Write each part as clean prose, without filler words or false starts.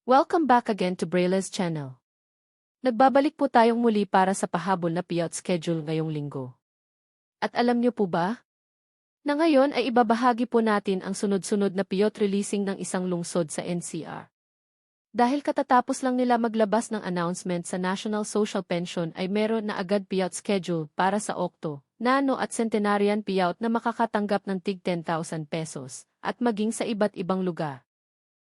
Welcome back again to Braile's channel. Nagbabalik po tayong muli para sa pahabol na payout schedule ngayong linggo. At alam niyo po ba? Na ngayon ay ibabahagi po natin ang sunod-sunod na payout releasing ng isang lungsod sa NCR. Dahil katatapos lang nila maglabas ng announcement sa National Social Pension ay meron na agad payout schedule para sa Okto, Nano at Centenarian payout na makakatanggap ng tig 10,000 pesos at maging sa iba't ibang lugar.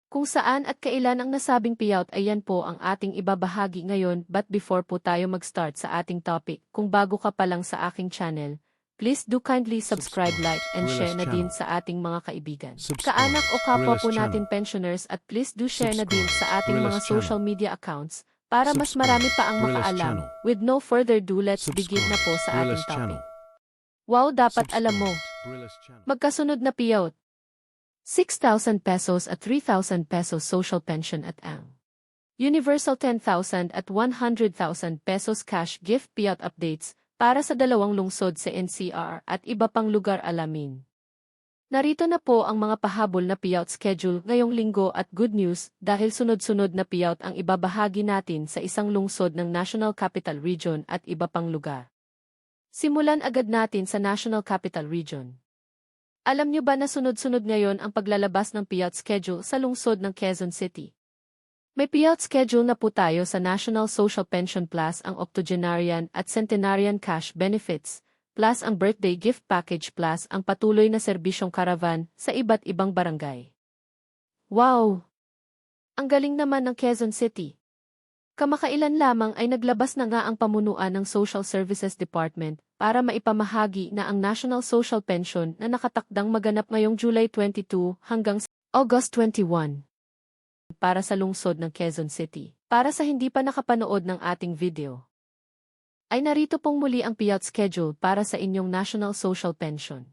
Kung saan at kailan ang nasabing payout ay yan po ang ating ibabahagi ngayon, but before po tayo mag-start sa ating topic, kung bago ka pa lang sa aking channel, please do kindly subscribe, like, and share na din sa ating mga kaibigan, kaanak o kapwa po natin pensioners, at please do share na din sa ating mga social media accounts para mas marami pa ang makaalam. With no further ado, let's begin na po sa ating topic. Wow, dapat alam mo. Magkasunod na payout. 6,000 pesos at 3,000 pesos social pension at ang Universal 10,000 at 100,000 pesos cash gift payout updates para sa dalawang lungsod sa NCR at iba pang lugar alamin. Narito na po ang mga pahabol na payout schedule ngayong linggo at good news dahil sunod-sunod na payout ang ibabahagi natin sa isang lungsod ng National Capital Region at iba pang lugar. Simulan agad natin sa National Capital Region. Alam niyo ba na sunod-sunod ngayon ang paglalabas ng payout schedule sa lungsod ng Quezon City? May payout schedule na po tayo sa National Social Pension Plus ang Octogenarian at Centenarian Cash Benefits, plus ang Birthday Gift Package plus ang patuloy na serbisyong caravan sa iba't ibang barangay. Wow! Ang galing naman ng Quezon City. Kamakailan lamang ay naglabas na nga ang pamunuan ng Social Services Department para maipamahagi na ang National Social Pension na nakatakdang maganap ngayong July 22 hanggang August 21 para sa lungsod ng Quezon City. Para sa hindi pa nakapanood ng ating video, ay narito pong muli ang payout schedule para sa inyong National Social Pension.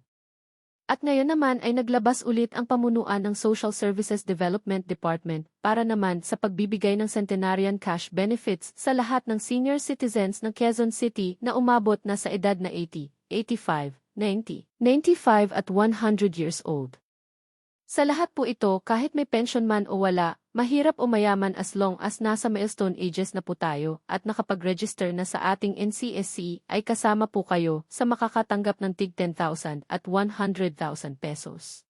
At ngayon naman ay naglabas ulit ang pamunuan ng Social Services Development Department para naman sa pagbibigay ng Centenarian Cash Benefits sa lahat ng senior citizens ng Quezon City na umabot na sa edad na 80, 85, 90, 95 at 100 years old. Sa lahat po ito, kahit may pension man o wala, mahirap o mayaman as long as nasa milestone ages na po tayo at nakapag-register na sa ating NCSC ay kasama po kayo sa makakatanggap ng tig 10,000 at 100,000 pesos.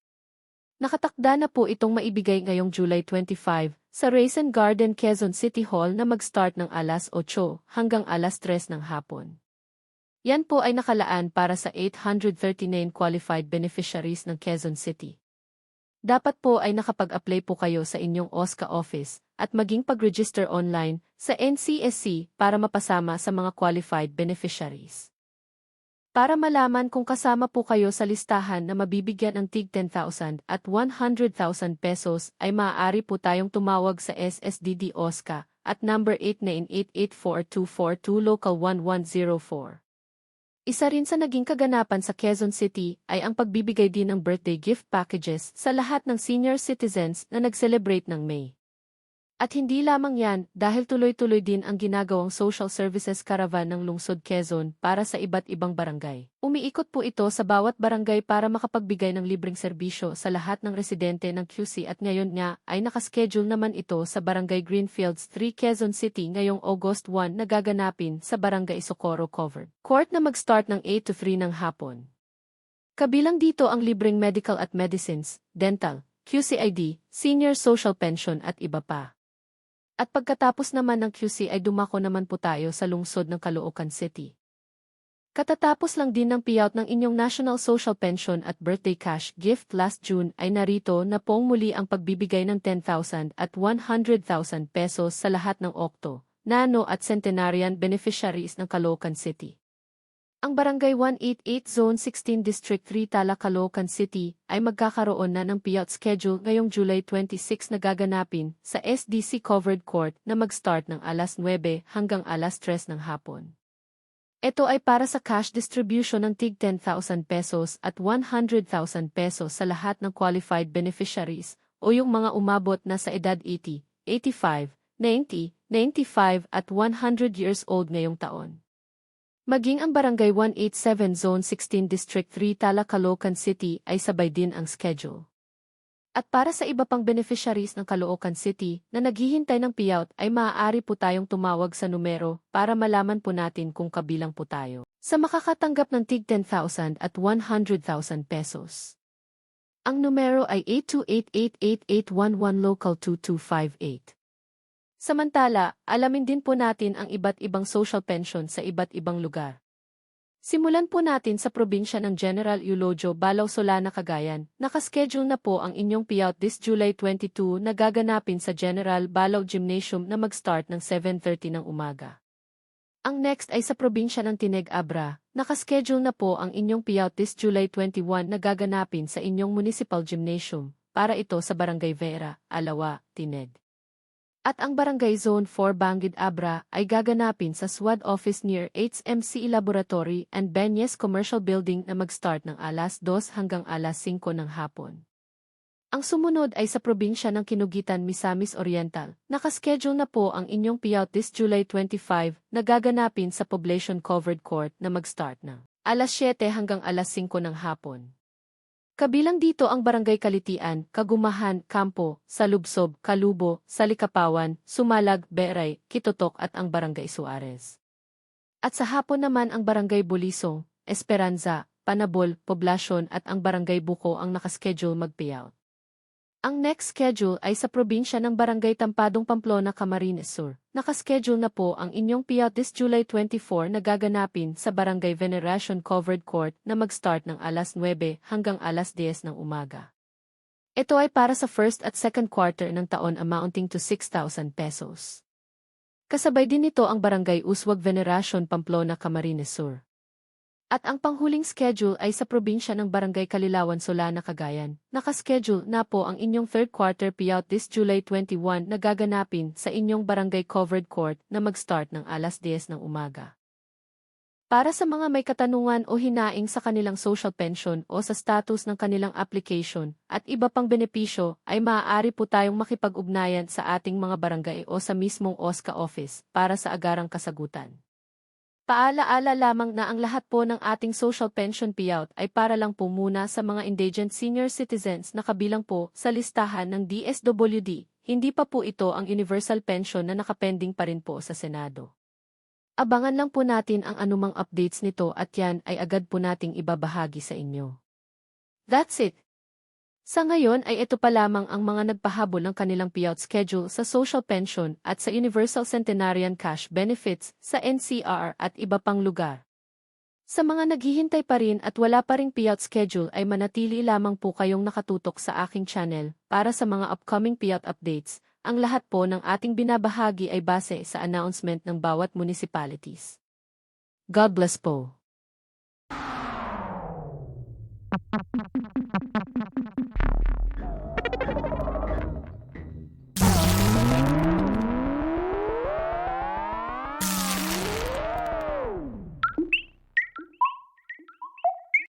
Nakatakda na po itong maibigay ngayong July 25 sa Raisin Garden Quezon City Hall na mag-start ng alas 8 hanggang alas 3 ng hapon. Yan po ay nakalaan para sa 839 qualified beneficiaries ng Quezon City. Dapat po ay nakapag-apply po kayo sa inyong OSCA office at maging pag-register online sa NCSC para mapasama sa mga qualified beneficiaries. Para malaman kung kasama po kayo sa listahan na mabibigyan ng tig 10,000 at 100,000 pesos ay maaari po tayong tumawag sa SSDD OSCA at number 898842242 Local 1104. Isa rin sa naging kaganapan sa Quezon City ay ang pagbibigay din ng birthday gift packages sa lahat ng senior citizens na nag-celebrate ng May. At hindi lamang yan dahil tuloy-tuloy din ang ginagawang social services caravan ng Lungsod Quezon para sa iba't ibang barangay. Umiikot po ito sa bawat barangay para makapagbigay ng libreng serbisyo sa lahat ng residente ng QC at ngayon nga ay nakaschedule naman ito sa Barangay Greenfields 3 Quezon City ngayong August 1 na gaganapin sa Barangay Socorro Covered Court na mag-start ng 8 to 3 ng hapon. Kabilang dito ang libreng medical at medicines, dental, QCID, senior social pension at iba pa. At pagkatapos naman ng QC ay dumako naman po tayo sa lungsod ng Caloocan City. Katatapos lang din ng payout ng inyong National Social Pension at Birthday Cash Gift last June ay narito na pong muli ang pagbibigay ng 10,000 at 100,000 pesos sa lahat ng Okto, Nano at Centenarian beneficiaries ng Caloocan City. Ang Barangay 188 Zone 16 District 3 Tala Caloocan City ay magkakaroon na ng payout schedule ngayong July 26 na gaganapin sa SDC Covered Court na mag-start ng alas 9 hanggang alas 3 ng hapon. Ito ay para sa cash distribution ng tig 10,000 pesos at 100,000 pesos sa lahat ng qualified beneficiaries o yung mga umabot na sa edad 80, 85, 90, 95 at 100 years old ngayong taon. Maging ang Barangay 187 Zone 16 District 3 Tala Caloocan City ay sabay din ang schedule. At para sa iba pang beneficiaries ng Caloocan City na naghihintay ng payout ay maaari po tayong tumawag sa numero para malaman po natin kung kabilang po tayo sa makakatanggap ng tig 10,000 at 100,000 pesos. Ang numero ay 8288811 local 2258. Samantala, alamin din po natin ang iba't ibang social pension sa iba't ibang lugar. Simulan po natin sa probinsya ng General Eulodio Balao Solana, Cagayan. Nakaschedule na po ang inyong payout this July 22 na gaganapin sa General Balao Gymnasium na mag-start ng 7:30 ng umaga. Ang next ay sa probinsya ng Tineg Abra. Nakaschedule na po ang inyong payout this July 21 na gaganapin sa inyong Municipal Gymnasium, para ito sa Barangay Vera, Alawa, Tineg. At ang Barangay Zone 4 Banggid Abra ay gaganapin sa SWAD office near HMCE Laboratory and Benyes Commercial Building na mag-start ng alas 2 hanggang alas 5 ng hapon. Ang sumunod ay sa probinsya ng Kinugitan, Misamis Oriental. Nakaschedule na po ang inyong payout this July 25 na gaganapin sa Poblacion Covered Court na mag-start ng alas 7 hanggang alas 5 ng hapon. Kabilang dito ang Barangay Kalitian, Kagumahan, Campo, Salubsob, Kalubo, Salikapawan, Sumalag, Beray, Kitotok at ang Barangay Suarez. At sa hapon naman ang Barangay Bulisong, Esperanza, Panabol, Poblacion at ang Barangay Buko ang nakaschedule mag-payout. Ang next schedule ay sa probinsya ng Barangay Tampadong, Pamplona, Camarines Sur. Nakaschedule na po ang inyong payout this July 24 na gaganapin sa Barangay Veneracion Covered Court na mag-start ng alas 9 hanggang alas 10 ng umaga. Ito ay para sa first at second quarter ng taon amounting to 6,000 pesos. Kasabay din nito ang Barangay Uswag Veneracion, Pamplona, Camarines Sur. At ang panghuling schedule ay sa probinsya ng Barangay Kalilawan, Solana, Cagayan. Nakaschedule na po ang inyong third quarter payout this July 21 na gaganapin sa inyong Barangay Covered Court na mag-start ng alas 10 ng umaga. Para sa mga may katanungan o hinaing sa kanilang social pension o sa status ng kanilang application at iba pang benepisyo ay maaari po tayong makipag-ugnayan sa ating mga barangay o sa mismong OSCA office para sa agarang kasagutan. Paalaala lamang na ang lahat po ng ating social pension payout ay para lang po muna sa mga indigent senior citizens na kabilang po sa listahan ng DSWD, hindi pa po ito ang universal pension na nakapending pa rin po sa Senado. Abangan lang po natin ang anumang updates nito at yan ay agad po nating ibabahagi sa inyo. That's it! Sa ngayon ay ito pa lamang ang mga nagpahabol ng kanilang payout schedule sa social pension at sa Universal Centenarian Cash Benefits sa NCR at iba pang lugar. Sa mga naghihintay pa rin at wala pa ring payout schedule ay manatili lamang po kayong nakatutok sa aking channel para sa mga upcoming payout updates. Ang lahat po ng ating binabahagi ay base sa announcement ng bawat municipalities. God bless po.